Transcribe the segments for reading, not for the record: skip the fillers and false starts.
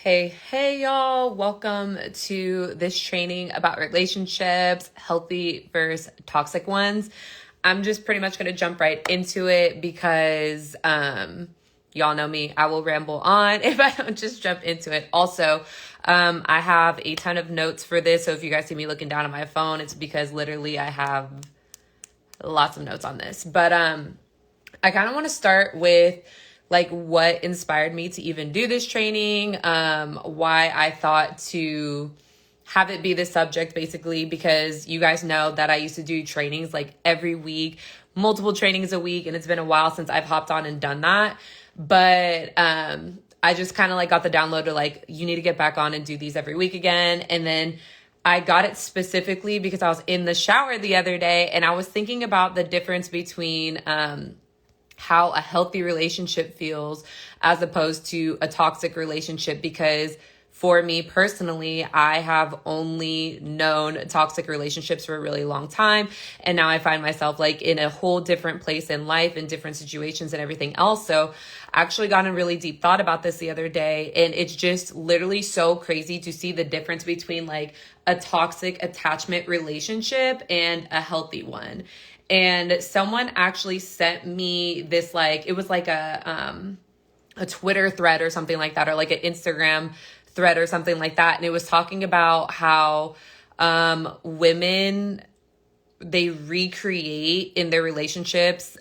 Hey, y'all. Welcome to this training about relationships, healthy versus toxic ones. I'm just pretty much going to jump right into it because y'all know me. I will ramble on if I don't just jump into it. Also, I have a ton of notes for this. So if you guys see me looking down at my phone, it's because literally I have lots of notes on this. But I kind of want to start with like what inspired me to even do this training, why I thought to have it be the subject, basically, because you guys know that I used to do trainings like every week, multiple trainings a week, and it's been a while since I've hopped on and done that. But I just kind of like got the download to like, you need to get back on and do these every week again. And then I got it specifically because I was in the shower the other day and I was thinking about the difference between how a healthy relationship feels as opposed to a toxic relationship. Because for me personally, I have only known toxic relationships for a really long time. And now I find myself like in a whole different place in life, in different situations and everything else. So I actually got in really deep thought about this the other day. And it's just literally so crazy to see the difference between like a toxic attachment relationship and a healthy one. And someone actually sent me this, like, it was like a Twitter thread or something like that, or like an Instagram thread or something like that. And it was talking about how women, they recreate in their relationships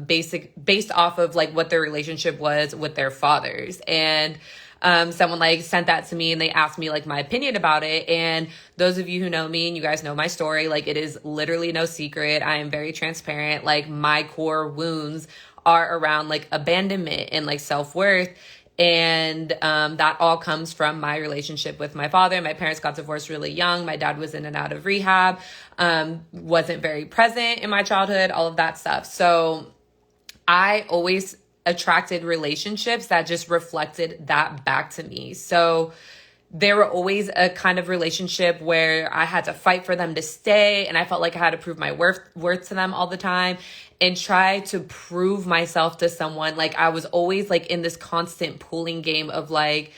based off of like what their relationship was with their fathers. And someone like sent that to me and they asked me like my opinion about it. And those of you who know me and you guys know my story, like it is literally no secret. I am very transparent. Like my core wounds are around like abandonment and like self-worth. And that all comes from my relationship with my father. My parents got divorced really young. My dad was in and out of rehab, wasn't very present in my childhood, all of that stuff. So I always attracted relationships that just reflected that back to me. So there were always a kind of relationship where I had to fight for them to stay, and I felt like I had to prove my worth to them all the time and try to prove myself to someone. Like I was always like in this constant pulling game of like,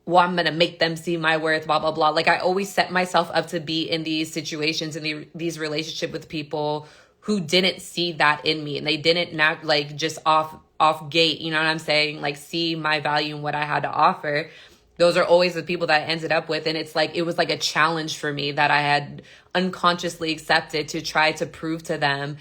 well, I'm going to make them see my worth, blah, blah, blah. Like I always set myself up to be in these situations and these relationships with people who didn't see that in me, and they didn't not like just off gate, you know what I'm saying? Like see my value and what I had to offer. Those are always the people that I ended up with. And it's like, it was like a challenge for me that I had unconsciously accepted to try to prove to them.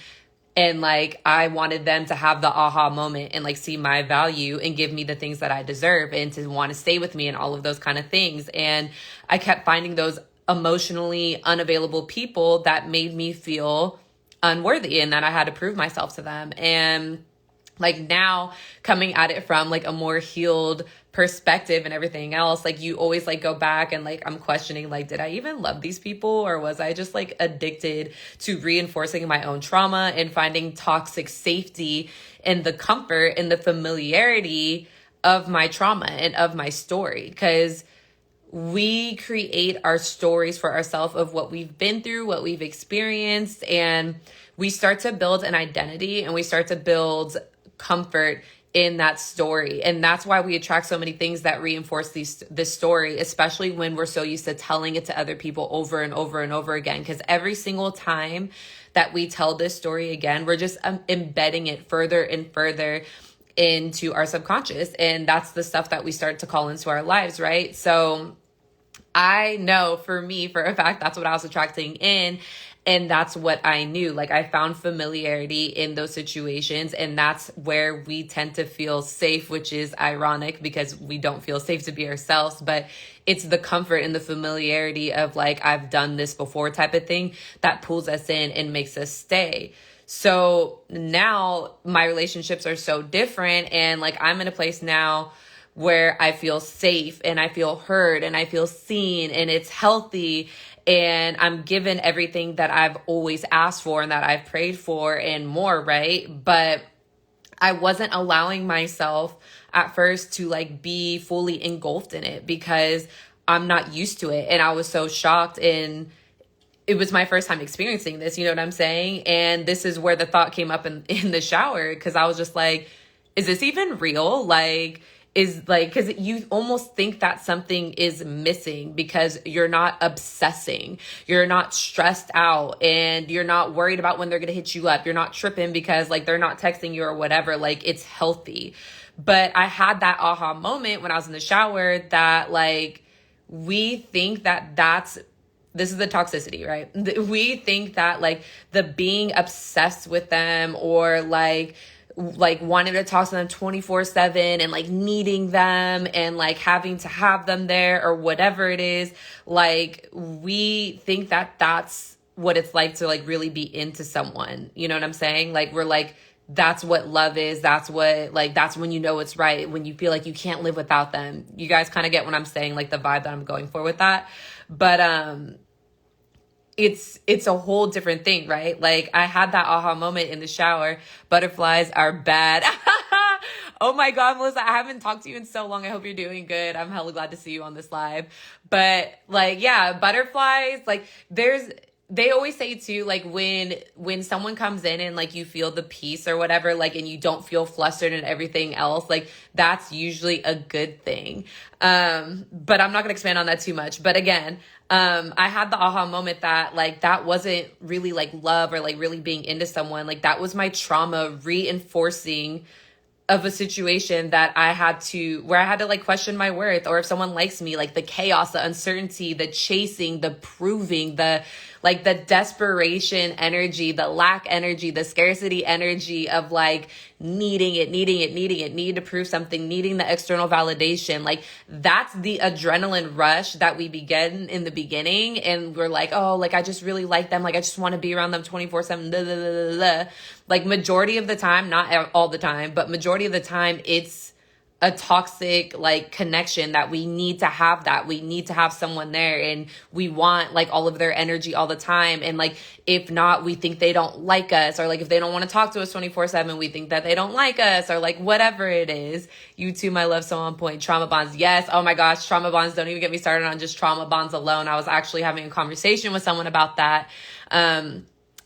And like, I wanted them to have the aha moment and like see my value and give me the things that I deserve and to want to stay with me and all of those kind of things. And I kept finding those emotionally unavailable people that made me feel unworthy and that I had to prove myself to them. And like now coming at it from like a more healed perspective and everything else, like you always like go back and like I'm questioning like, did I even love these people, or was I just like addicted to reinforcing my own trauma and finding toxic safety in the comfort and the familiarity of my trauma and of my story? Because we create our stories for ourselves of what we've been through, what we've experienced, and we start to build an identity and we start to build comfort in that story. And that's why we attract so many things that reinforce this story, especially when we're so used to telling it to other people over and over and over again. Because every single time that we tell this story again, we're just embedding it further and further into our subconscious. And that's the stuff that we start to call into our lives, right? So I know for me, for a fact, that's what I was attracting in. And that's what I knew. Like I found familiarity in those situations. And that's where we tend to feel safe, which is ironic because we don't feel safe to be ourselves. But it's the comfort and the familiarity of like, I've done this before type of thing that pulls us in and makes us stay. So now my relationships are so different. And like I'm in a place now where I feel safe and I feel heard and I feel seen and it's healthy. And I'm given everything that I've always asked for and that I've prayed for and more, right? But I wasn't allowing myself at first to like be fully engulfed in it because I'm not used to it. And I was so shocked, and it was my first time experiencing this, you know what I'm saying? And this is where the thought came up in the shower, because I was just like, is this even real? Like, is like, because you almost think that something is missing because you're not obsessing, you're not stressed out, and you're not worried about when they're gonna hit you up, you're not tripping because like they're not texting you or whatever. Like, it's healthy. But I had that aha moment when I was in the shower that like, we think that this is the toxicity, right? We think that like the being obsessed with them, or like wanting to talk to them 24/7 and like needing them and like having to have them there or whatever it is, like we think that that's what it's like to like really be into someone. You know what I'm saying? Like, we're like, that's what love is. That's what, like, that's when you know it's right, when you feel like you can't live without them. You guys kind of get what I'm saying, like the vibe that I'm going for with that. But it's a whole different thing, right? Like, I had that aha moment in the shower. Butterflies are bad. Oh my God, Melissa, I haven't talked to you in so long. I hope you're doing good. I'm hella glad to see you on this live. But like, yeah, butterflies, like they always say too, like when someone comes in and like you feel the peace or whatever, like, and you don't feel flustered and everything else, like that's usually a good thing. But I'm not gonna expand on that too much. But again, I had the aha moment that like that wasn't really like love or like really being into someone. Like, that was my trauma reinforcing of a situation that where I had to like question my worth, or if someone likes me, like the chaos, the uncertainty, the chasing, the proving, the desperation energy, the lack energy, the scarcity energy of like needing it, need to prove something, needing the external validation. Like, that's the adrenaline rush that we begin in the beginning. And we're like, oh, like I just really like them. Like, I just want to be around them 24/7. Blah, blah, blah, blah. Like, majority of the time, not all the time, but majority of the time, it's a toxic like connection that we need to have, that we need to have someone there, and we want like all of their energy all the time. And like, if not, we think they don't like us, or like if they don't want to talk to us 24/7, we think that they don't like us, or like whatever it is. You too, my love, so on point. Trauma bonds, yes. Oh my gosh, trauma bonds, don't even get me started on just trauma bonds alone. I was actually having a conversation with someone about that.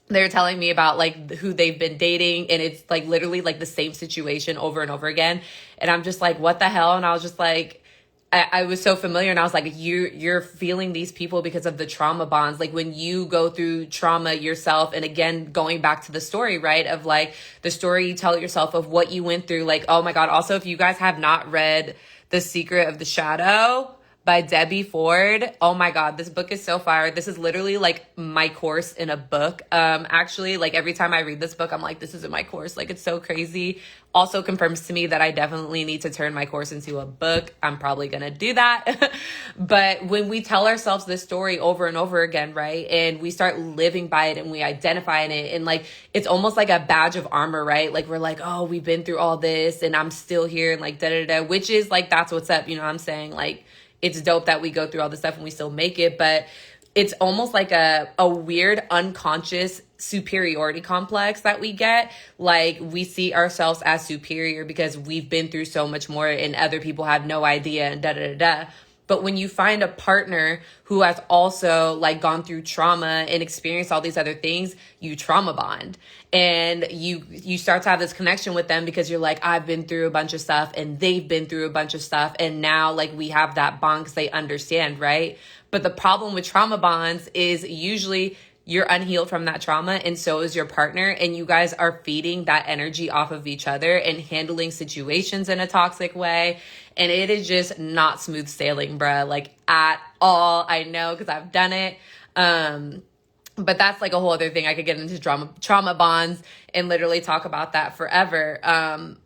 They're telling me about like who they've been dating, and it's like literally like the same situation over and over again. And I'm just like, what the hell? And I was just like, I was so familiar, and I was like, you're feeling these people because of the trauma bonds. Like, when you go through trauma yourself, and again, going back to the story, right, of like the story you tell yourself of what you went through. Like, oh my God. Also, if you guys have not read The Secret of the Shadow by Debbie Ford, oh my God, this book is so fire. This is literally like my course in a book. Actually, like every time I read this book, I'm like, this is in my course. Like, it's so crazy. Also confirms to me that I definitely need to turn my course into a book. I'm probably gonna do that. But when we tell ourselves this story over and over again, right, and we start living by it and we identify in it, and like it's almost like a badge of armor, right? Like, we're like, oh, we've been through all this and I'm still here, and like which is like, that's what's up. You know what I'm saying? Like, it's dope that we go through all this stuff and we still make it, but it's almost like a weird unconscious superiority complex that we get. Like, we see ourselves as superior because we've been through so much more and other people have no idea, and da da da da. But when you find a partner who has also like gone through trauma and experienced all these other things, you trauma bond, and you start to have this connection with them because you're like, I've been through a bunch of stuff and they've been through a bunch of stuff. And now like we have that bond because they understand, right? But the problem with trauma bonds is usually you're unhealed from that trauma, and so is your partner, and you guys are feeding that energy off of each other and handling situations in a toxic way. And it is just not smooth sailing, bruh, like at all. I know, because I've done it. But that's like a whole other thing. I could get into trauma bonds and literally talk about that forever.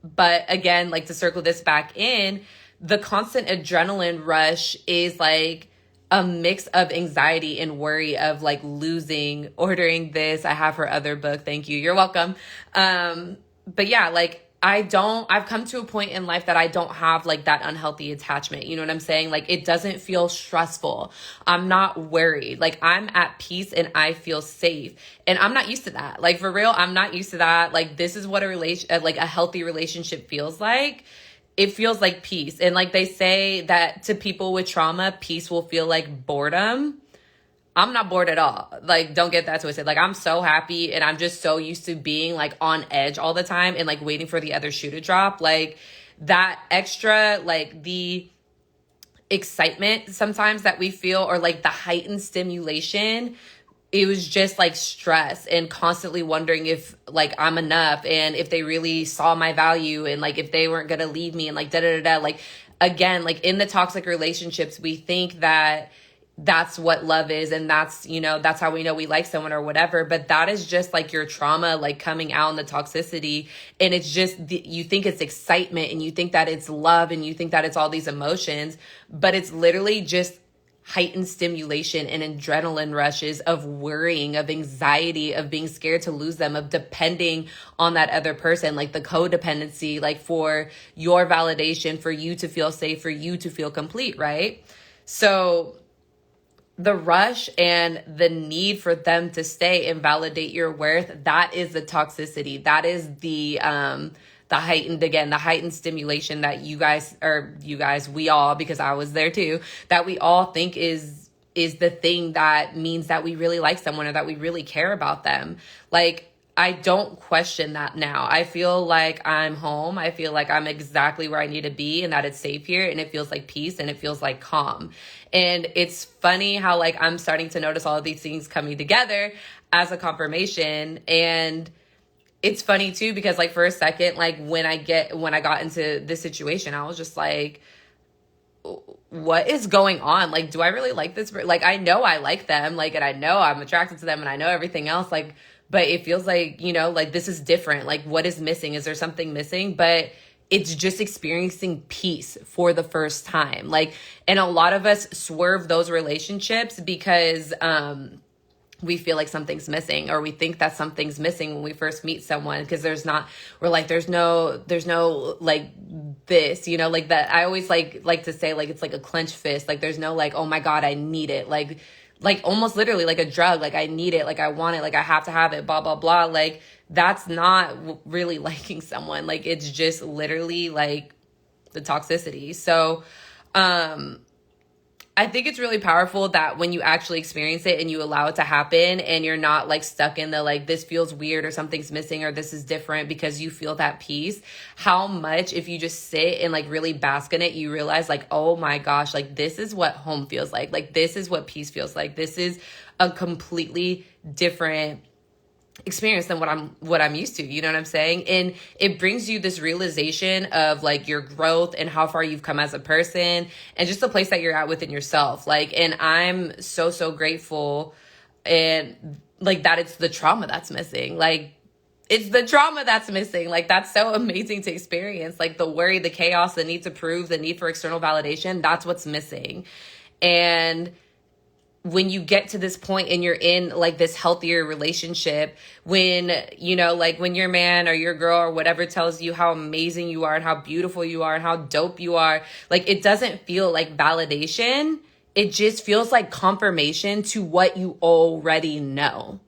But again, like to circle this back in, the constant adrenaline rush is like a mix of anxiety and worry of like losing. Ordering this, I have her other book. Thank you. You're welcome. But yeah, like I've come to a point in life that I don't have like that unhealthy attachment. You know what I'm saying? Like, it doesn't feel stressful. I'm not worried. Like, I'm at peace and I feel safe. And I'm not used to that. Like, for real, I'm not used to that. Like, this is what a healthy relationship feels like. It feels like peace. And like they say that to people with trauma, peace will feel like boredom. I'm not bored at all. Like, don't get that twisted. Like, I'm so happy, and I'm just so used to being like on edge all the time and like waiting for the other shoe to drop. Like, that extra, like the excitement sometimes that we feel, or like the heightened stimulation, it was just like stress and constantly wondering if like I'm enough, and if they really saw my value, and like if they weren't gonna leave me, and like da da da da. Like again, like in the toxic relationships, we think that that's what love is, and that's, you know, that's how we know we like someone or whatever, but that is just like your trauma like coming out in the toxicity. And it's just you think it's excitement, and you think that it's love, and you think that it's all these emotions, but it's literally just heightened stimulation and adrenaline rushes of worrying, of anxiety, of being scared to lose them, of depending on that other person, like the codependency, like for your validation, for you to feel safe, for you to feel complete, right? So the rush and the need for them to stay and validate your worth, that is the toxicity. That is the heightened stimulation that we all, because I was there too, that we all think is the thing that means that we really like someone, or that we really care about them. Like, I don't question that now. I feel like I'm home. I feel like I'm exactly where I need to be, and that it's safe here, and it feels like peace, and it feels like calm. And it's funny how like I'm starting to notice all of these things coming together as a confirmation. And it's funny too, because like for a second, like when I got into this situation, I was just like, what is going on? Like, do I really like this? Like, I know I like them, like, and I know I'm attracted to them, and I know everything else, like, but it feels like, you know, like this is different. Like, what is missing? Is there something missing? But it's just experiencing peace for the first time. Like, and a lot of us swerve those relationships because, we feel like something's missing, or we think that something's missing when we first meet someone, because there's no like this, you know, like that. I always like to say, like, it's like a clenched fist. Like, there's no like, oh my God, I need it. Like almost literally like a drug. Like, I need it. Like, I want it. Like, I have to have it, blah, blah, blah. Like, that's not really liking someone. Like, it's just literally like the toxicity. So, I think it's really powerful that when you actually experience it and you allow it to happen, and you're not like stuck in the like, this feels weird, or something's missing, or this is different, because you feel that peace, how much if you just sit and like really bask in it, you realize like, oh my gosh, like this is what home feels like. Like, this is what peace feels like. This is a completely different experience than what I'm used to, you know what I'm saying? And it brings you this realization of like your growth and how far you've come as a person, and just the place that you're at within yourself. Like, and I'm so grateful, and like that it's the trauma that's missing. Like, it's the trauma that's missing. Like, that's so amazing to experience. Like, the worry, the chaos, the need to prove, the need for external validation, that's what's missing. And when you get to this point and you're in like this healthier relationship, when, you know, like when your man or your girl or whatever tells you how amazing you are, and how beautiful you are, and how dope you are, like, it doesn't feel like validation. It just feels like confirmation to what you already know.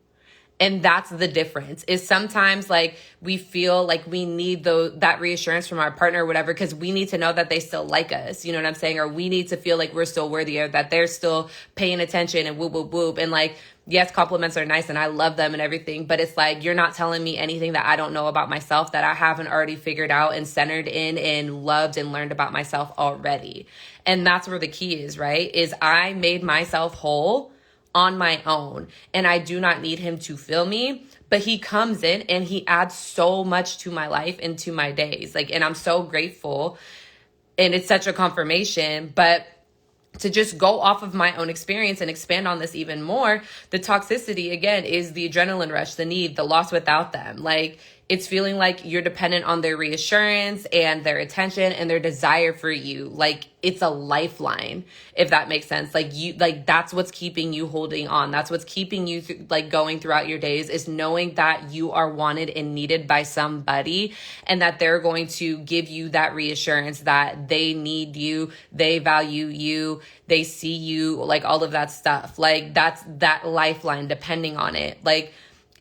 And that's the difference. Is sometimes like we feel like we need that reassurance from our partner or whatever, because we need to know that they still like us. You know what I'm saying? Or we need to feel like we're still worthy, or that they're still paying attention, and whoop, whoop, whoop. And like, yes, compliments are nice, and I love them and everything, but it's like, you're not telling me anything that I don't know about myself, that I haven't already figured out and centered in and loved and learned about myself already. And that's where the key is, right? Is I made myself whole on my own, and I do not need him to fill me, but he comes in and he adds so much to my life and to my days. Like, and I'm so grateful, and it's such a confirmation. But to just go off of my own experience and expand on this even more, the toxicity again is the adrenaline rush, the need, the loss without them. Like, it's feeling like you're dependent on their reassurance and their attention and their desire for you. Like, it's a lifeline, if that makes sense. Like, that's what's keeping you holding on. That's what's keeping you going throughout your days, is knowing that you are wanted and needed by somebody, and that they're going to give you that reassurance that they need you, they value you, they see you, like all of that stuff. Like, that's that lifeline, depending on it. Like,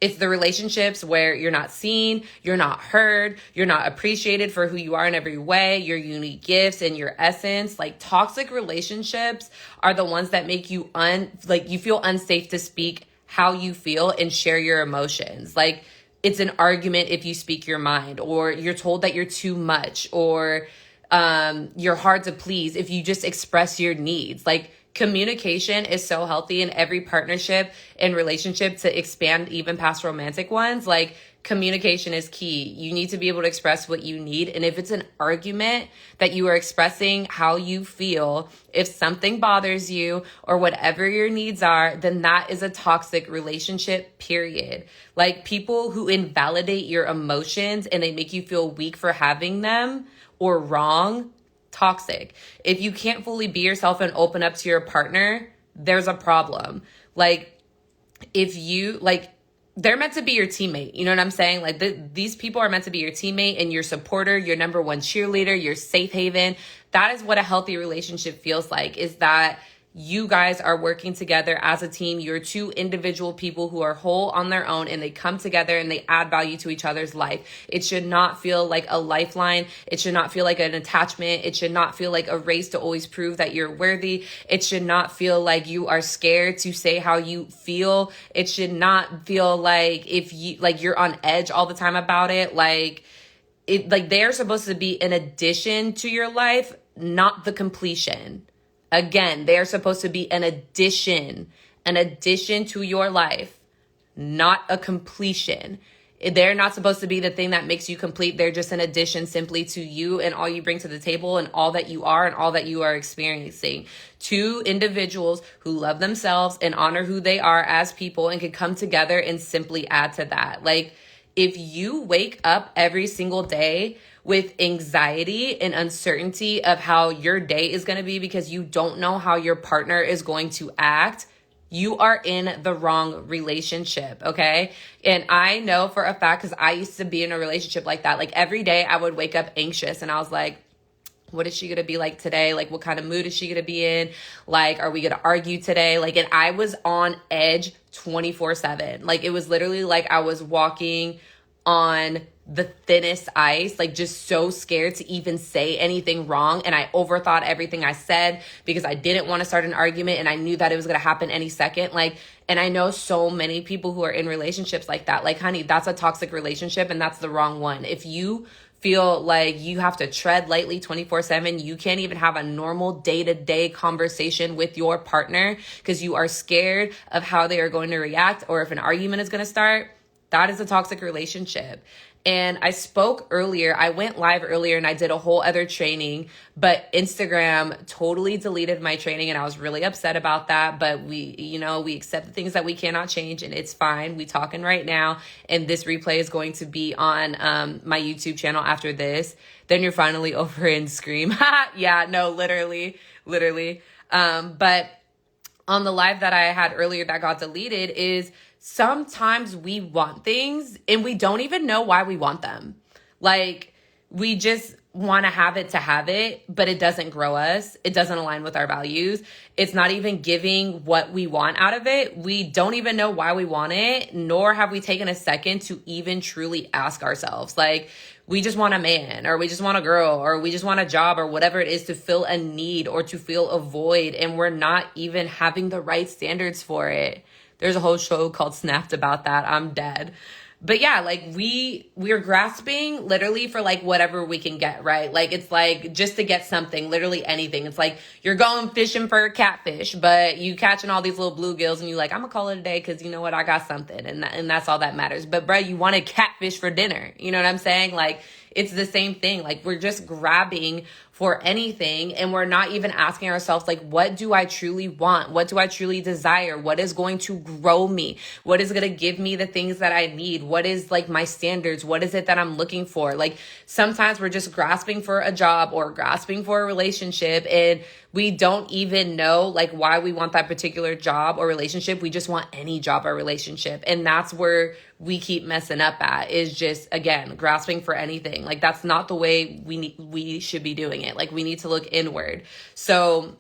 it's the relationships where you're not seen, you're not heard, you're not appreciated for who you are in every way, your unique gifts and your essence. Like, toxic relationships are the ones that make you you feel unsafe to speak how you feel and share your emotions. Like, it's an argument if you speak your mind, or you're told that you're too much, or you're hard to please if you just express your needs. Like, communication is so healthy in every partnership and relationship to expand even past romantic ones. Like, communication is key. You need to be able to express what you need. And if it's an argument that you are expressing how you feel, if something bothers you or whatever your needs are, then that is a toxic relationship, period. Like, people who invalidate your emotions and they make you feel weak for having them or wrong, toxic. If you can't fully be yourself and open up to your partner, there's a problem. Like, if you, like, they're meant to be your teammate. You know what I'm saying? Like, these people are meant to be your teammate and your supporter, your number one cheerleader, your safe haven. That is what a healthy relationship feels like, is that you guys are working together as a team. You're two individual people who are whole on their own, and they come together and they add value to each other's life. It should not feel like a lifeline. It should not feel like an attachment. It should not feel like a race to always prove that you're worthy. It should not feel like you are scared to say how you feel. It should not feel like you're on edge all the time about it. Like, they're supposed to be an addition to your life, not the completion. Again, they are supposed to be an addition to your life, not a completion. They're not supposed to be the thing that makes you complete. They're just an addition simply to you and all you bring to the table and all that you are and all that you are experiencing. Two individuals who love themselves and honor who they are as people and can come together and simply add to that. Like, if you wake up every single day with anxiety and uncertainty of how your day is going to be because you don't know how your partner is going to act, you are in the wrong relationship, okay? And I know for a fact, because I used to be in a relationship like that. Like, every day I would wake up anxious and I was like, what is she going to be like today? Like, what kind of mood is she going to be in? Like, are we going to argue today? Like, and I was on edge 24/7. Like, it was literally like I was walking on the thinnest ice, like, just so scared to even say anything wrong. And I overthought everything I said because I didn't want to start an argument, and I knew that it was going to happen any second. Like, and I know so many people who are in relationships like that. Like, honey, that's a toxic relationship, and that's the wrong one. If you feel like you have to tread lightly 24/7, you can't even have a normal day-to-day conversation with your partner because you are scared of how they are going to react or if an argument is going to start, that is a toxic relationship. And I spoke earlier, I went live earlier and I did a whole other training, but Instagram totally deleted my training and I was really upset about that. But we accept the things that we cannot change and it's fine. We talking right now. And this replay is going to be on my YouTube channel after this. Then you're finally over and scream. Yeah, no, literally. But on the live that I had earlier that got deleted is sometimes we want things and we don't even know why we want them. Like, we just want to have it, but it doesn't grow us. It doesn't align with our values. It's not even giving what we want out of it. We don't even know why we want it, nor have we taken a second to even truly ask ourselves. Like, we just want a man, or we just want a girl, or we just want a job, or whatever it is to fill a need or to fill a void. And we're not even having the right standards for it. There's a whole show called Snapped about that. I'm dead. But yeah, like, we're grasping literally for like whatever we can get, right? Like, it's like just to get something, literally anything. It's like you're going fishing for a catfish, but you catching all these little bluegills and you're like, I'm gonna call it a day because you know what, I got something, and that's all that matters. But bro, you want a catfish for dinner. You know what I'm saying? Like, it's the same thing. Like, we're just grabbing for anything and we're not even asking ourselves, like, what do I truly want? What do I truly desire? What is going to grow me? What is going to give me the things that I need? What is like my standards? What is it that I'm looking for? Like, sometimes we're just grasping for a job or grasping for a relationship and we don't even know like why we want that particular job or relationship. We just want any job or relationship. And that's where we keep messing up at, is just, again, grasping for anything. Like, that's not the way we should be doing it. Like, we need to look inward. So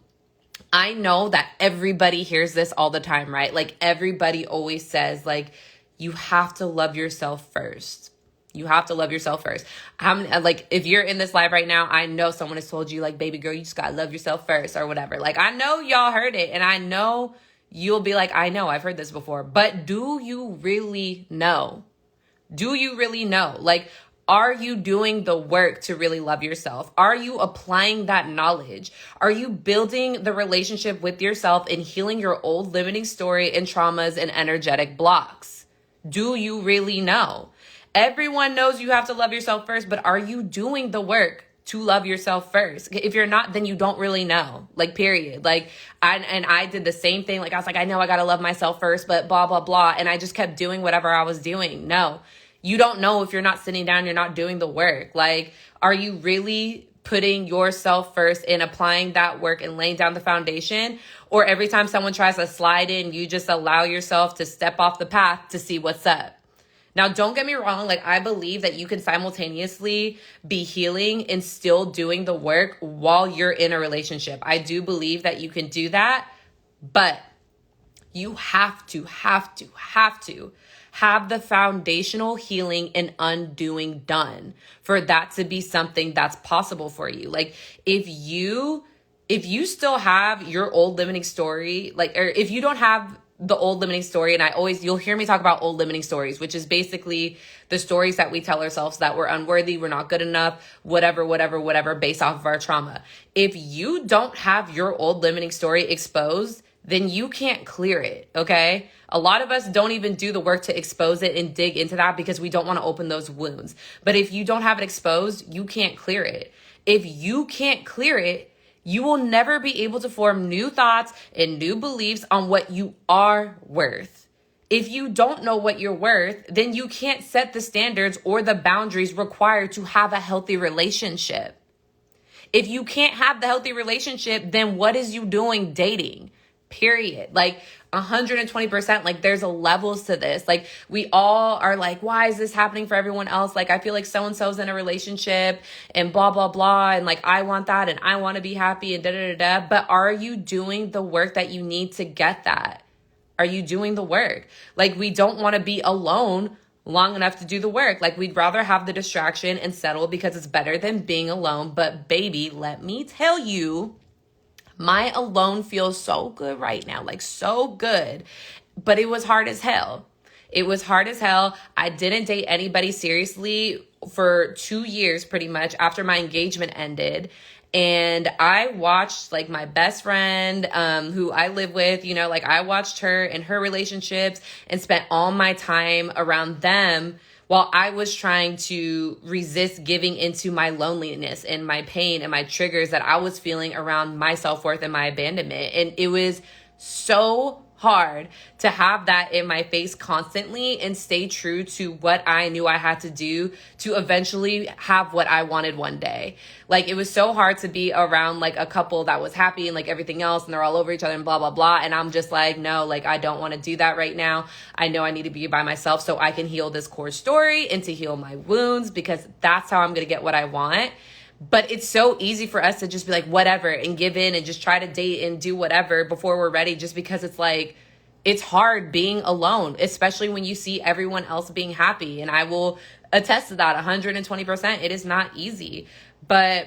I know that everybody hears this all the time, right? Like, everybody always says, like, you have to love yourself first. You have to love yourself first. Like, if you're in this live right now, I know someone has told you, like, baby girl, you just gotta love yourself first or whatever. Like, I know y'all heard it, and I know you'll be like, I know, I've heard this before. But do you really know? Do you really know? Like, are you doing the work to really love yourself? Are you applying that knowledge? Are you building the relationship with yourself and healing your old limiting story and traumas and energetic blocks? Do you really know? Everyone knows you have to love yourself first, but are you doing the work to love yourself first? If you're not, then you don't really know, like, period. Like, I did the same thing. Like, I was like, I know I got to love myself first, but blah, blah, blah. And I just kept doing whatever I was doing. No, you don't know if you're not sitting down, you're not doing the work. Like, are you really putting yourself first and applying that work and laying down the foundation? Or every time someone tries to slide in, you just allow yourself to step off the path to see what's up? Now, don't get me wrong. Like, I believe that you can simultaneously be healing and still doing the work while you're in a relationship. I do believe that you can do that, but you have to have the foundational healing and undoing done for that to be something that's possible for you. Like, if you still have your old limiting story, like, or if you don't have the old limiting story, and you'll hear me talk about old limiting stories, which is basically the stories that we tell ourselves that we're unworthy, we're not good enough, whatever, based off of our trauma. If you don't have your old limiting story exposed, then you can't clear it, okay? A lot of us don't even do the work to expose it and dig into that because we don't want to open those wounds. But if you don't have it exposed, you can't clear it. If you can't clear it, you will never be able to form new thoughts and new beliefs on what you are worth. If you don't know what you're worth, then you can't set the standards or the boundaries required to have a healthy relationship. If you can't have the healthy relationship, then what is you doing dating? Period. Like, 120%. Like, there's a levels to this. Like, we all are like, why is this happening for everyone else? Like, I feel like so-and-so's in a relationship and blah, blah, blah. And like, I want that and I want to be happy and da, da, da, da. But are you doing the work that you need to get that? Are you doing the work? Like, we don't want to be alone long enough to do the work. Like, we'd rather have the distraction and settle because it's better than being alone. But baby, let me tell you, my alone feels so good right now, like so good, but it was hard as hell. It was hard as hell. I didn't date anybody seriously for 2 years pretty much after my engagement ended. And I watched like my best friend, who I live with, like I watched her and her relationships and spent all my time around them while I was trying to resist giving into my loneliness and my pain and my triggers that I was feeling around my self-worth and my abandonment. And it was so hard to have that in my face constantly and stay true to what I knew I had to do to eventually have what I wanted one day. Like, it was so hard to be around like a couple that was happy and like everything else and they're all over each other and blah, blah, blah. And I'm just like, no, like, I don't want to do that right now. I know I need to be by myself so I can heal this core story and to heal my wounds, because that's how I'm going to get what I want. But it's so easy for us to just be like, whatever, and give in and just try to date and do whatever before we're ready, just because it's like, it's hard being alone, especially when you see everyone else being happy. And I will attest to that 120%. It is not easy, but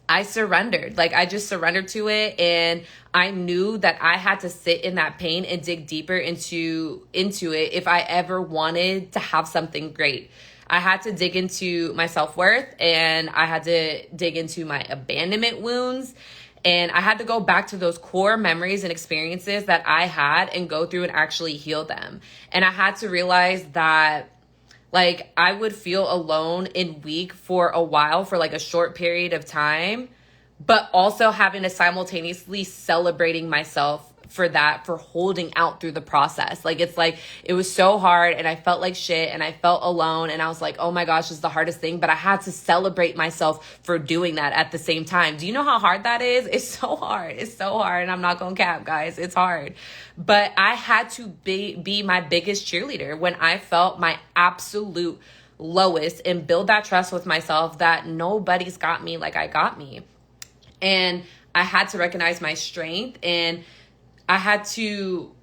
I surrendered. Like, I just surrendered to it. And I knew that I had to sit in that pain and dig deeper into it if I ever wanted to have something great. I had to dig into my self-worth, and I had to dig into my abandonment wounds, and I had to go back to those core memories and experiences that I had and go through and actually heal them. And I had to realize that, like, I would feel alone and weak for a while, for like a short period of time, but also having to simultaneously celebrating myself for that, for holding out through the process. Like, it's like, it was so hard and I felt like shit and I felt alone and I was like, oh my gosh, this is the hardest thing. But I had to celebrate myself for doing that at the same time. Do you know how hard that is? It's so hard. It's so hard. And I'm not gonna cap, guys. It's hard. But I had to be my biggest cheerleader when I felt my absolute lowest, and build that trust with myself that nobody's got me like I got me. And I had to recognize my strength, and I had to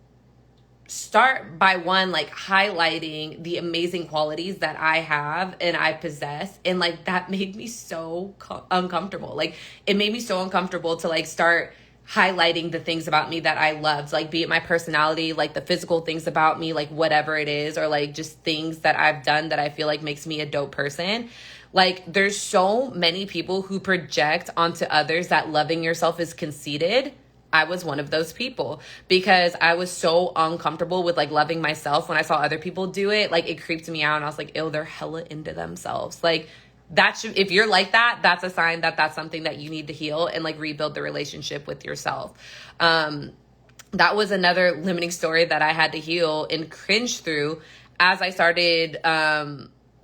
start by one, like, highlighting the amazing qualities that I have and I possess. And like, that made me so uncomfortable. Like, it made me so uncomfortable to like start highlighting the things about me that I loved, like be it my personality, like the physical things about me, like whatever it is, or like just things that I've done that I feel like makes me a dope person. Like there's so many people who project onto others that loving yourself is conceited. I was one of those people because I was so uncomfortable with like loving myself. When I saw other people do it, like it creeped me out, and I was like, ew, they're hella into themselves. Like that should, if you're like that, that's a sign that that's something that you need to heal and like rebuild the relationship with yourself. That was another limiting story that I had to heal and cringe through as I started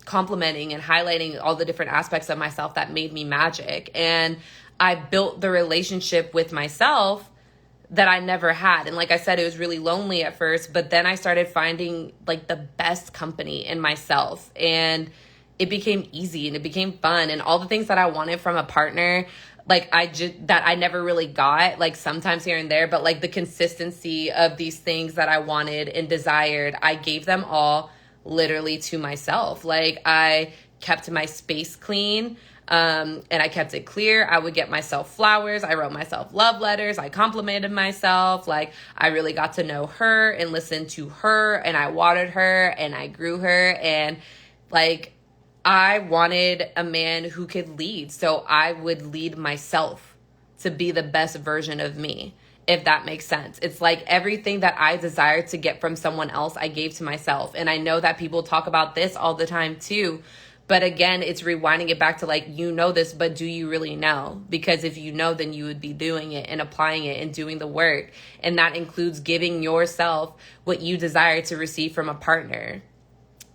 complimenting and highlighting all the different aspects of myself that made me magic. And I built the relationship with myself that I never had. And like I said, it was really lonely at first, but then I started finding like the best company in myself, and it became easy and it became fun, and all the things that I wanted from a partner, like that I never really got, like sometimes here and there, but like the consistency of these things that I wanted and desired, I gave them all literally to myself. Like I kept my space clean. And I kept it clear. I would get myself flowers. I wrote myself love letters. I complimented myself. Like I really got to know her and listen to her, and I watered her and I grew her. And like, I wanted a man who could lead. So I would lead myself to be the best version of me, if that makes sense. It's like everything that I desired to get from someone else, I gave to myself. And I know that people talk about this all the time too. But again, it's rewinding it back to like, you know this, but do you really know? Because if you know, then you would be doing it and applying it and doing the work. And that includes giving yourself what you desire to receive from a partner.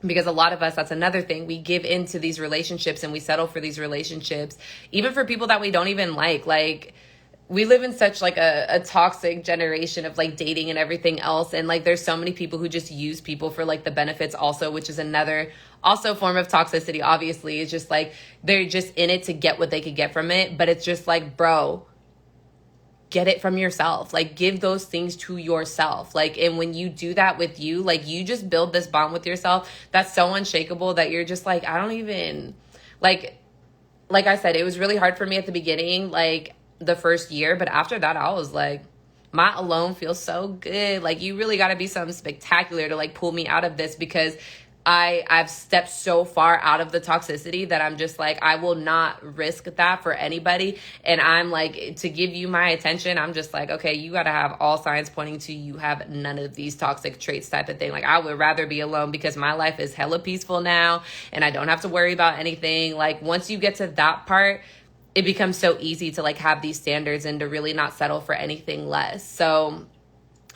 Because a lot of us, that's another thing. We give into these relationships and we settle for these relationships, even for people that we don't even like. Like, we live in such like a toxic generation of like dating and everything else. And like, there's so many people who just use people for like the benefits also, which is another also form of toxicity. Obviously, it's just like, they're just in it to get what they could get from it. But it's just like, bro, get it from yourself. Like, give those things to yourself. Like, and when you do that with you, like, you just build this bond with yourself that's so unshakable that you're just like, I don't even like I said, it was really hard for me at the beginning, like the first year. But after that, I was like, my alone feels so good. Like, you really got to be something spectacular to like pull me out of this, because I've stepped so far out of the toxicity that I'm just like, I will not risk that for anybody. And I'm like, to give you my attention, I'm just like, okay, you got to have all signs pointing to you have none of these toxic traits type of thing. Like, I would rather be alone because my life is hella peaceful now and I don't have to worry about anything. Like, once you get to that part, it becomes so easy to like have these standards and to really not settle for anything less. So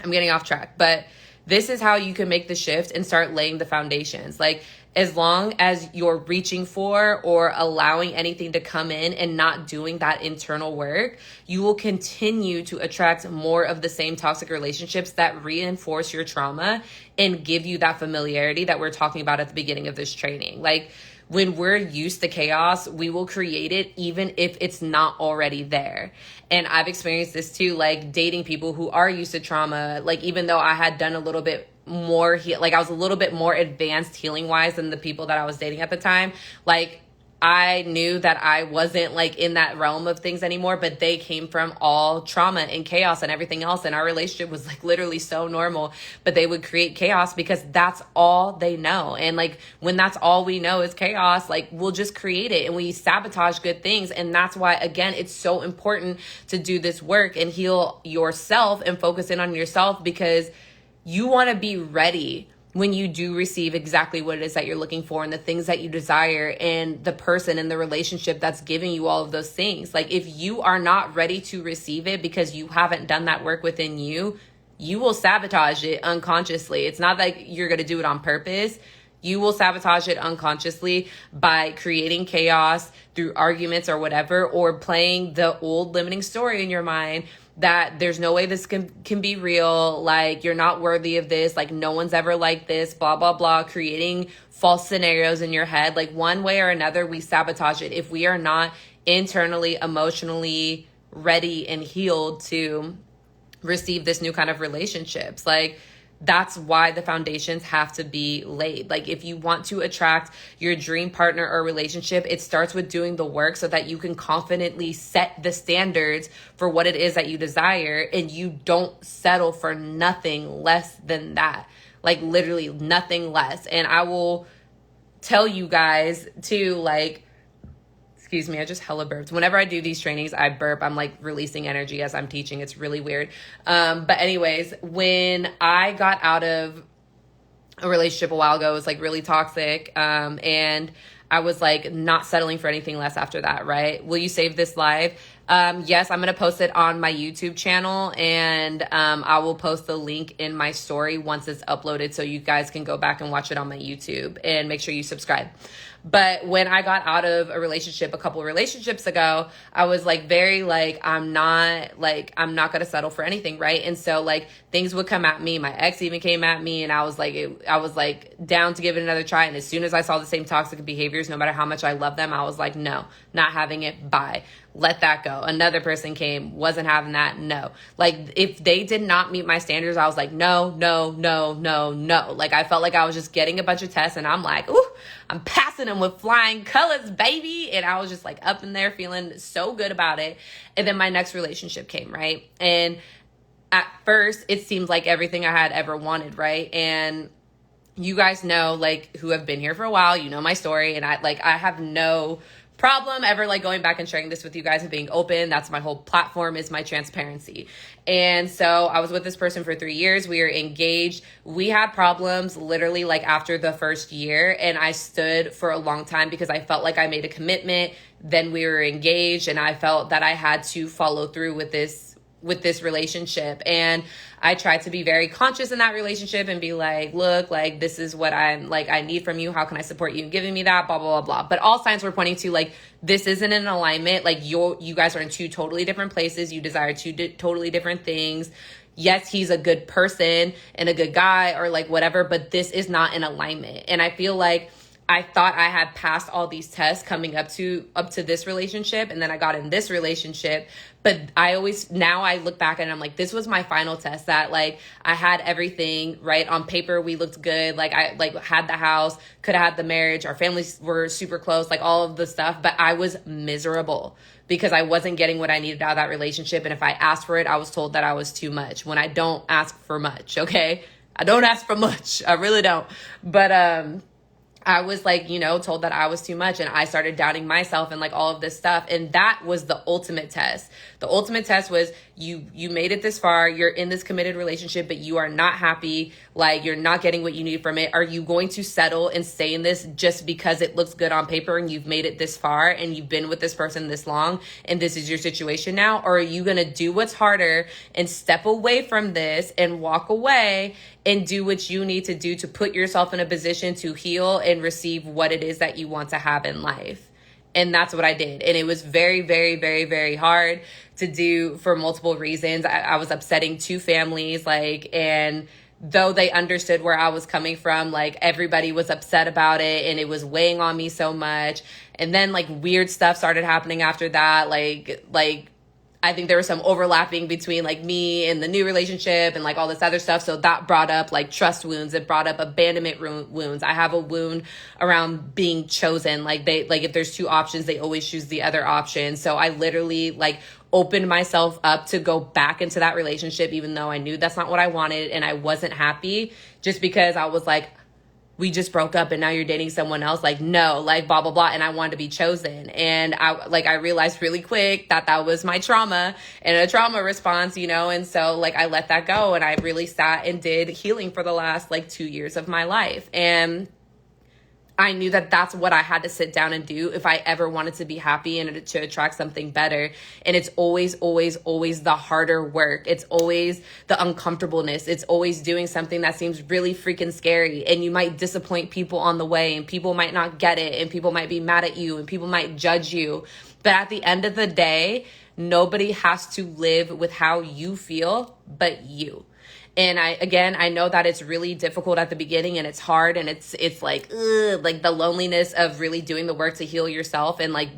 I'm getting off track, but this is how you can make the shift and start laying the foundations. Like, as long as you're reaching for or allowing anything to come in and not doing that internal work, you will continue to attract more of the same toxic relationships that reinforce your trauma and give you that familiarity that we're talking about at the beginning of this training. Like, when we're used to chaos, we will create it even if it's not already there. And I've experienced this too, like dating people who are used to trauma. Like, even though I had done a little bit more, like I was a little bit more advanced healing wise than the people that I was dating at the time. Like, I knew that I wasn't like in that realm of things anymore, but they came from all trauma and chaos and everything else. And our relationship was like literally so normal, but they would create chaos because that's all they know. And like, when that's all we know is chaos, like, we'll just create it and we sabotage good things. And that's why, again, it's so important to do this work and heal yourself and focus in on yourself, because you want to be ready when you do receive exactly what it is that you're looking for and the things that you desire and the person and the relationship that's giving you all of those things. Like, if you are not ready to receive it because you haven't done that work within you, you will sabotage it unconsciously. It's not like you're going to do it on purpose. You will sabotage it unconsciously by creating chaos through arguments or whatever, or playing the old limiting story in your mind that there's no way this can be real, like, you're not worthy of this, like, no one's ever like this, blah, blah, blah, creating false scenarios in your head. Like, one way or another, we sabotage it if we are not internally, emotionally ready and healed to receive this new kind of relationships. Like, that's why the foundations have to be laid. Like, if you want to attract your dream partner or relationship, it starts with doing the work so that you can confidently set the standards for what it is that you desire, and you don't settle for nothing less than that. Like, literally nothing less. And I will tell you guys too, like, excuse me, I just hella burped. Whenever I do these trainings, I burp. I'm like releasing energy as I'm teaching. It's really weird. But anyways, when I got out of a relationship a while ago, it was like really toxic. And I was like not settling for anything less after that, right? Will you save this live? Yes, I'm going to post it on my YouTube channel, and I will post the link in my story once it's uploaded so you guys can go back and watch it on my YouTube, and make sure you subscribe. But when I got out of a relationship a couple of relationships ago, I was like very like, I'm not going to settle for anything, right? And so like things would come at me. My ex even came at me, and I was like down to give it another try. And as soon as I saw the same toxic behaviors, no matter how much I love them, I was like, no, not having it. Bye. Let that go. Another person came, wasn't having that. No. Like, if they did not meet my standards, I was like, no. Like, I felt like I was just getting a bunch of tests, and I'm like, ooh, I'm passing them with flying colors, baby. And I was just like up in there feeling so good about it. And then my next relationship came, right? And at first it seemed like everything I had ever wanted, right? And you guys know, like, who have been here for a while, you know my story. And I have no problem ever like going back and sharing this with you guys and being open. That's my whole platform, is my transparency. And so I was with this person for 3 years. We were engaged. We had problems literally like after the first year, and I stood for a long time because I felt like I made a commitment. Then we were engaged, and I felt that I had to follow through with this relationship. And I tried to be very conscious in that relationship and be like, look, like, this is what I'm like, I need from you. How can I support you in giving me that? Blah, blah, blah, blah. But all signs were pointing to like, this isn't in alignment. Like, you guys are in two totally different places. You desire two totally different things. Yes, he's a good person and a good guy or like whatever, but this is not in alignment. And I feel like I thought I had passed all these tests coming up to this relationship, and then I got in this relationship. But now I look back and I'm like, this was my final test, that like I had everything right on paper. We looked good. Like, I like had the house, could have had the marriage. Our families were super close, like all of the stuff, but I was miserable because I wasn't getting what I needed out of that relationship. And if I asked for it, I was told that I was too much, when I don't ask for much. Okay. I don't ask for much. I really don't. But, I was like, told that I was too much, and I started doubting myself and like all of this stuff. And that was the ultimate test. The ultimate test was you made it this far. You're in this committed relationship, but you are not happy. Like, you're not getting what you need from it. Are you going to settle and stay in this just because it looks good on paper and you've made it this far and you've been with this person this long and this is your situation now? Or are you going to do what's harder and step away from this and walk away and do what you need to do to put yourself in a position to heal and receive what it is that you want to have in life? And that's what I did. And it was very, very, very, very hard to do for multiple reasons. I was upsetting two families, like, and though they understood where I was coming from, like, everybody was upset about it, and it was weighing on me so much. And then like weird stuff started happening after that. Like I think there was some overlapping between like me and the new relationship and like all this other stuff. So that brought up like trust wounds. It brought up abandonment wounds. I have a wound around being chosen. Like, if there's two options, they always choose the other option. So I literally like opened myself up to go back into that relationship, even though I knew that's not what I wanted. And I wasn't happy, just because I was like, we just broke up and now you're dating someone else. Like, no, like blah, blah, blah. And I wanted to be chosen. And I realized really quick that that was my trauma and a trauma response, And so like, I let that go, and I really sat and did healing for the last like 2 years of my life. And I knew that that's what I had to sit down and do if I ever wanted to be happy and to attract something better. And it's always, always, always the harder work. It's always the uncomfortableness. It's always doing something that seems really freaking scary. And you might disappoint people on the way, and people might not get it, and people might be mad at you, and people might judge you. But at the end of the day, nobody has to live with how you feel but you. And I know that it's really difficult at the beginning, and it's hard, and it's like, like the loneliness of really doing the work to heal yourself and like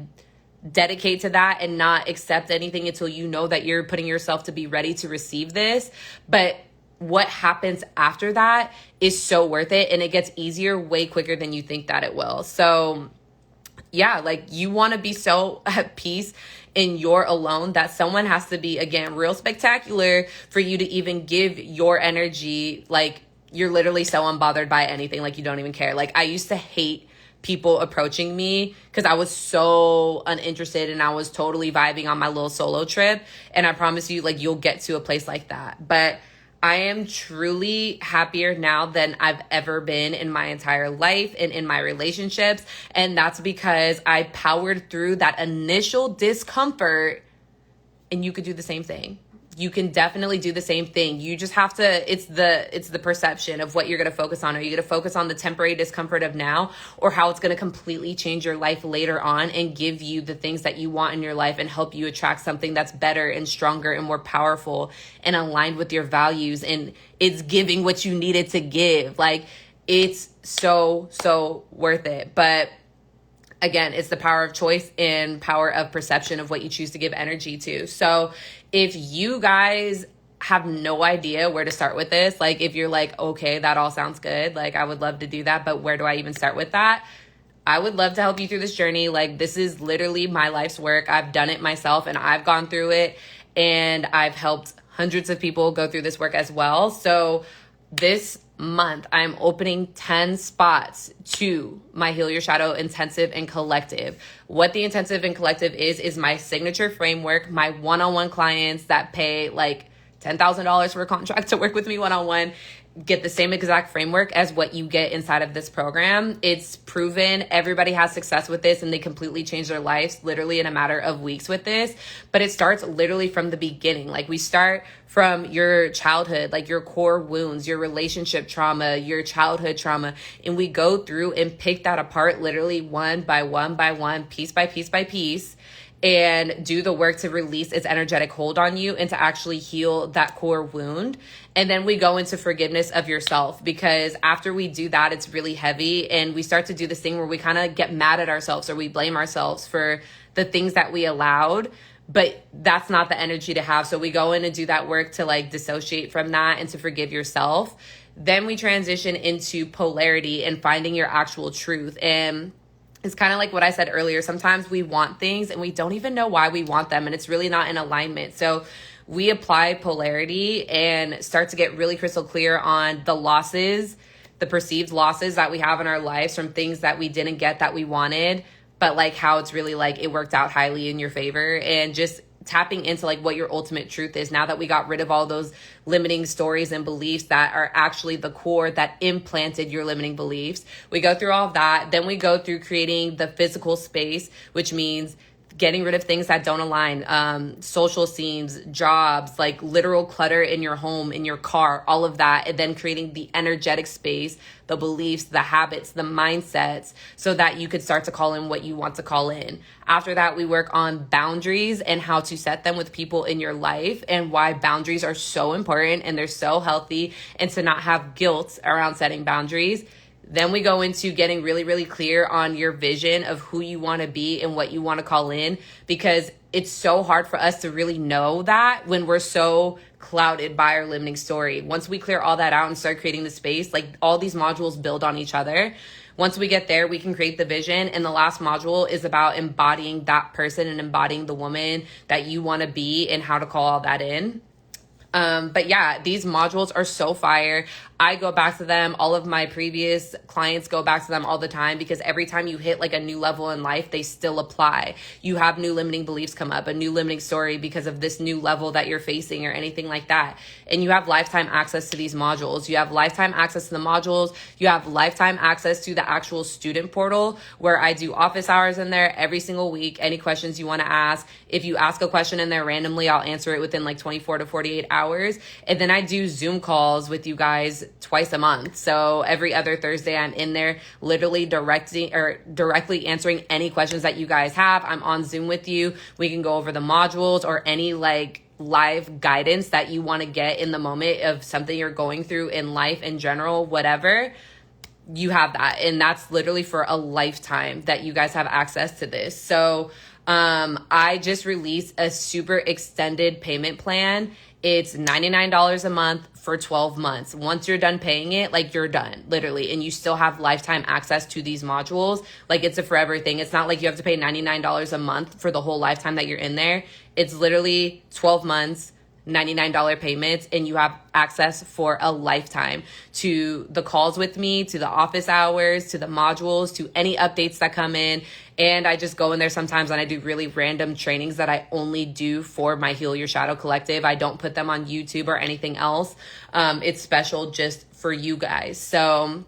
dedicate to that and not accept anything until you know that you're putting yourself to be ready to receive this. But what happens after that is so worth it, and it gets easier way quicker than you think that it will. So yeah, like you want to be so at peace in your alone that someone has to be, again, real spectacular for you to even give your energy. Like you're literally so unbothered by anything, like you don't even care. Like I used to hate people approaching me because I was so uninterested and I was totally vibing on my little solo trip. And I promise you, like you'll get to a place like that. But I am truly happier now than I've ever been in my entire life and in my relationships. And that's because I powered through that initial discomfort, and you could do the same thing. You can definitely do the same thing. You just have to, it's the perception of what you're going to focus on. Are you going to focus on the temporary discomfort of now, or how it's going to completely change your life later on and give you the things that you want in your life and help you attract something that's better and stronger and more powerful and aligned with your values, and it's giving what you needed to give. Like it's so worth it. But again, it's the power of choice and power of perception of what you choose to give energy to. So if you guys have no idea where to start with this, like if you're like, okay, that all sounds good, like I would love to do that, but where do I even start with that? I would love to help you through this journey. Like this is literally my life's work. I've done it myself and I've gone through it, and I've helped hundreds of people go through this work as well. So this month, I'm opening 10 spots to my Heal Your Shadow Intensive and Collective. What the Intensive and Collective is my signature framework. My one-on-one clients that pay like $10,000 for a contract to work with me one-on-one get the same exact framework as what you get inside of this program. It's proven. Everybody has success with this and they completely change their lives literally in a matter of weeks with this. But it starts literally from the beginning. Like we start from your childhood, like your core wounds, your relationship trauma, your childhood trauma. And we go through and pick that apart literally one by one, piece by piece, and do the work to release its energetic hold on you and to actually heal that core wound. And then we go into forgiveness of yourself, because after we do that, it's really heavy. And we start to do this thing where we kind of get mad at ourselves or we blame ourselves for the things that we allowed. But that's not the energy to have. So we go in and do that work to like dissociate from that and to forgive yourself. Then we transition into polarity and finding your actual truth. And it's kind of like what I said earlier. Sometimes we want things and we don't even know why we want them, and it's really not in alignment. So we apply polarity and start to get really crystal clear on the losses, the perceived losses that we have in our lives from things that we didn't get that we wanted, but like how it's really like it worked out highly in your favor, and just tapping into like what your ultimate truth is now that we got rid of all those limiting stories and beliefs that are actually the core that implanted your limiting beliefs. We go through all of that. Then we go through creating the physical space, which means getting rid of things that don't align, social scenes, jobs, like literal clutter in your home, in your car, all of that. And then creating the energetic space, the beliefs, the habits, the mindsets, so that you could start to call in what you want to call in. After that, we work on boundaries and how to set them with people in your life, and why boundaries are so important and they're so healthy, and to not have guilt around setting boundaries. Then we go into getting really, really clear on your vision of who you want to be and what you want to call in, because it's so hard for us to really know that when we're so clouded by our limiting story. Once we clear all that out and start creating the space, like all these modules build on each other. Once we get there, we can create the vision. And the last module is about embodying that person and embodying the woman that you want to be and how to call all that in. But yeah, these modules are so fire. I go back to them. All of my previous clients go back to them all the time, because every time you hit like a new level in life, they still apply. You have new limiting beliefs come up, a new limiting story because of this new level that you're facing or anything like that. And you have lifetime access to these modules. You have lifetime access to the modules. You have lifetime access to the actual student portal, where I do office hours in there every single week. Any questions you want to ask. If you ask a question in there randomly, I'll answer it within like 24 to 48 hours. And then I do Zoom calls with you guys twice a month. So every other Thursday, I'm in there literally directly answering any questions that you guys have. I'm on Zoom with you. We can go over the modules or any like live guidance that you want to get in the moment of something you're going through in life in general, whatever. You have that. And that's literally for a lifetime that you guys have access to this. So I just released a super extended payment plan It's $99 a month for 12 months. Once you're done paying it, like you're done, literally. And you still have lifetime access to these modules. Like it's a forever thing. It's not like you have to pay $99 a month for the whole lifetime that you're in there. It's literally 12 months, $99 payments, and you have access for a lifetime to the calls with me, to the office hours, to the modules, to any updates that come in. And I just go in there sometimes and I do really random trainings that I only do for my Heal Your Shadow collective. I don't put them on YouTube or anything else. It's special just for you guys. So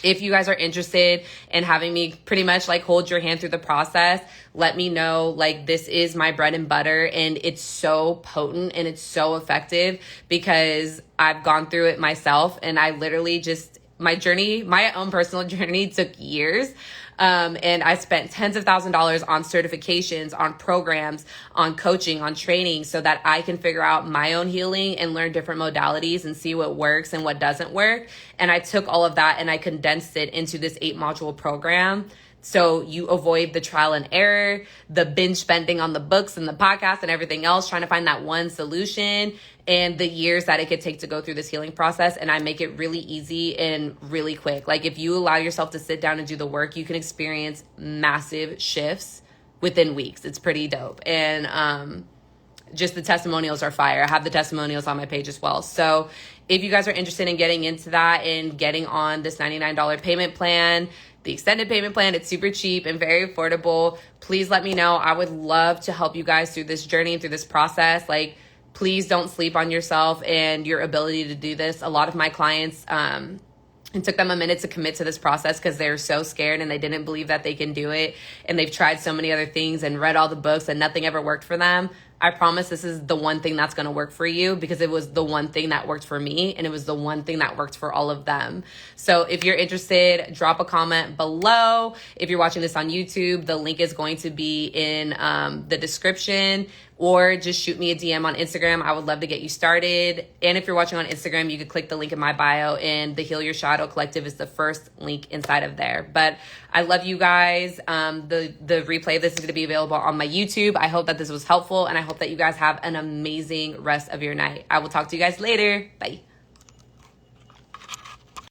if you guys are interested in having me pretty much like hold your hand through the process, let me know. Like, this is my bread and butter, and it's so potent and it's so effective because I've gone through it myself, and I literally just, my own personal journey took years. And I spent tens of thousands of dollars on certifications, on programs, on coaching, on training, so that I can figure out my own healing and learn different modalities and see what works and what doesn't work. And I took all of that and I condensed it into this 8-module program. So you avoid the trial and error, the binge spending on the books and the podcast and everything else, trying to find that one solution, and the years that it could take to go through this healing process. And I make it really easy and really quick. Like, if you allow yourself to sit down and do the work, you can experience massive shifts within weeks. It's pretty dope. And just the testimonials are fire. I have the testimonials on my page as well. So if you guys are interested in getting into that and getting on this $99 payment plan, the extended payment plan, it's super cheap and very affordable. Please let me know. I would love to help you guys through this journey and through this process. Like, please don't sleep on yourself and your ability to do this. A lot of my clients, it took them a minute to commit to this process because they're so scared and they didn't believe that they can do it. And they've tried so many other things and read all the books and nothing ever worked for them. I promise this is the one thing that's going to work for you, because it was the one thing that worked for me, and it was the one thing that worked for all of them. So if you're interested, drop a comment below. If you're watching this on YouTube, the link is going to be in the description, or just shoot me a DM on Instagram. I would love to get you started. And if you're watching on Instagram, you could click the link in my bio, and the Heal Your Shadow Collective is the first link inside of there. But I love you guys. The replay of this is going to be available on my YouTube. I hope that this was helpful, and I hope that you guys have an amazing rest of your night. I will talk to you guys later. Bye.